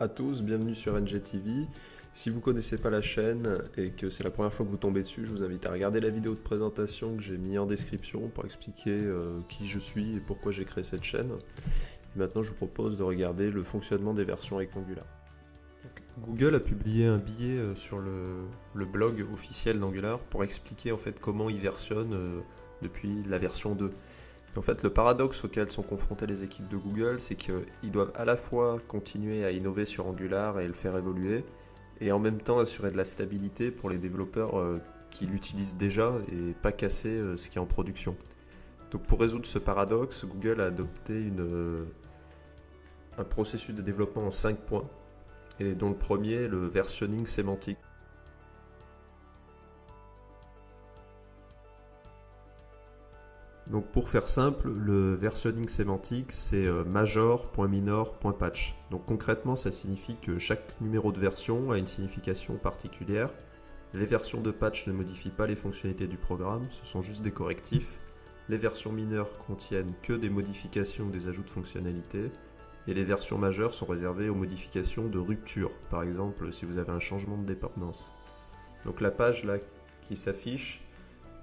à tous, bienvenue sur NGTV. Si vous ne connaissez pas la chaîne et que c'est la première fois que vous tombez dessus, je vous invite à regarder la vidéo de présentation que j'ai mis en description pour expliquer qui je suis et pourquoi j'ai créé cette chaîne. Et maintenant je vous propose de regarder le fonctionnement des versions avec Angular. Google a publié un billet sur le blog officiel d'Angular pour expliquer en fait comment il versionne depuis la version 2. En fait, le paradoxe auquel sont confrontées les équipes de Google, c'est qu'ils doivent à la fois continuer à innover sur Angular et le faire évoluer, et en même temps assurer de la stabilité pour les développeurs qui l'utilisent déjà et pas casser ce qui est en production. Donc pour résoudre ce paradoxe, Google a adopté un processus de développement en 5 points, et dont le premier, le versionning sémantique. Donc pour faire simple, le versionning sémantique, c'est major.minor.patch. Donc concrètement, ça signifie que chaque numéro de version a une signification particulière. Les versions de patch ne modifient pas les fonctionnalités du programme, ce sont juste des correctifs. Les versions mineures contiennent que des modifications ou des ajouts de fonctionnalités. Et les versions majeures sont réservées aux modifications de rupture, par exemple si vous avez un changement de dépendance. Donc la page là qui s'affiche,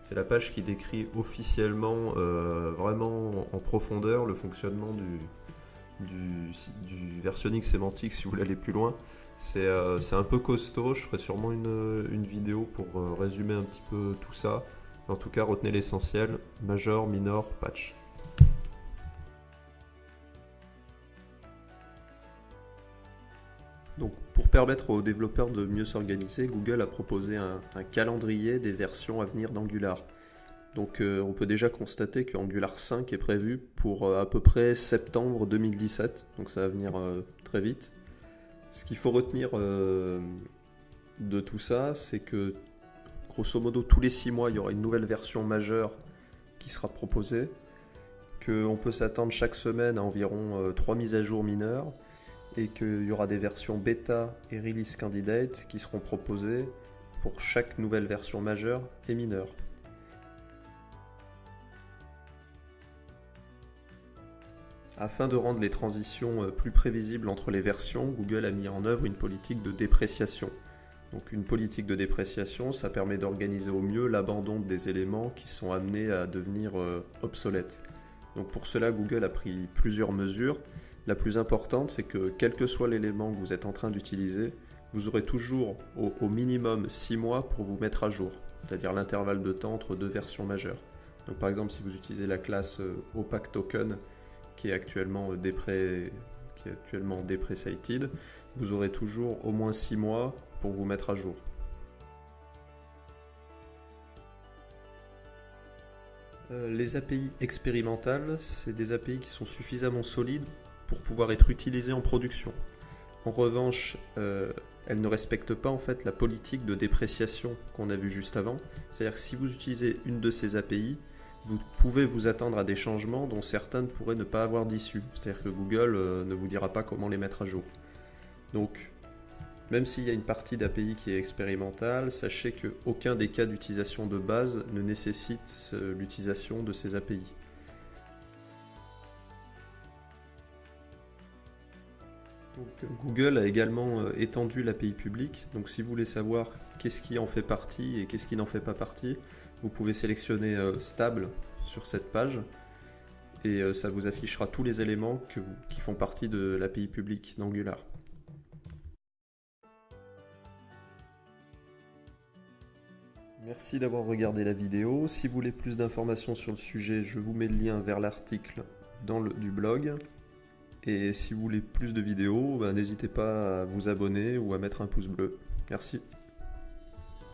c'est la page qui décrit officiellement, vraiment en profondeur, le fonctionnement du versionning sémantique si vous voulez aller plus loin. C'est un peu costaud, je ferai sûrement une vidéo pour résumer un petit peu tout ça. En tout cas, retenez l'essentiel, major, minor, patch. Donc, pour permettre aux développeurs de mieux s'organiser, Google a proposé un calendrier des versions à venir d'Angular. Donc on peut déjà constater que Angular 5 est prévu pour à peu près septembre 2017, donc ça va venir très vite. Ce qu'il faut retenir de tout ça, c'est que grosso modo tous les 6 mois, il y aura une nouvelle version majeure qui sera proposée, qu'on peut s'attendre chaque semaine à environ 3 mises à jour mineures, et qu'il y aura des versions bêta et release candidate qui seront proposées pour chaque nouvelle version majeure et mineure. Afin de rendre les transitions plus prévisibles entre les versions, Google a mis en œuvre une politique de dépréciation. Donc une politique de dépréciation, ça permet d'organiser au mieux l'abandon des éléments qui sont amenés à devenir obsolètes. Donc pour cela, Google a pris plusieurs mesures. La plus importante, c'est que quel que soit l'élément que vous êtes en train d'utiliser, vous aurez toujours au minimum 6 mois pour vous mettre à jour, c'est-à-dire l'intervalle de temps entre deux versions majeures. Donc par exemple, si vous utilisez la classe Opaque Token, qui est actuellement depreciated, vous aurez toujours au moins 6 mois pour vous mettre à jour. Les API expérimentales, c'est des API qui sont suffisamment solides pour pouvoir être utilisées en production. En revanche, elles ne respectent pas en fait la politique de dépréciation qu'on a vue juste avant. C'est-à-dire que si vous utilisez une de ces API, vous pouvez vous attendre à des changements dont certaines pourraient ne pas avoir d'issue. C'est-à-dire que Google ne vous dira pas comment les mettre à jour. Donc, même s'il y a une partie d'API qui est expérimentale, sachez qu'aucun des cas d'utilisation de base ne nécessite l'utilisation de ces API. Donc, Google a également étendu l'API publique. Donc si vous voulez savoir qu'est-ce qui en fait partie et qu'est-ce qui n'en fait pas partie, vous pouvez sélectionner stable sur cette page et ça vous affichera tous les éléments qui font partie de l'API publique d'Angular. Merci d'avoir regardé la vidéo. Si vous voulez plus d'informations sur le sujet, je vous mets le lien vers l'article du blog. Et si vous voulez plus de vidéos, n'hésitez pas à vous abonner ou à mettre un pouce bleu. Merci.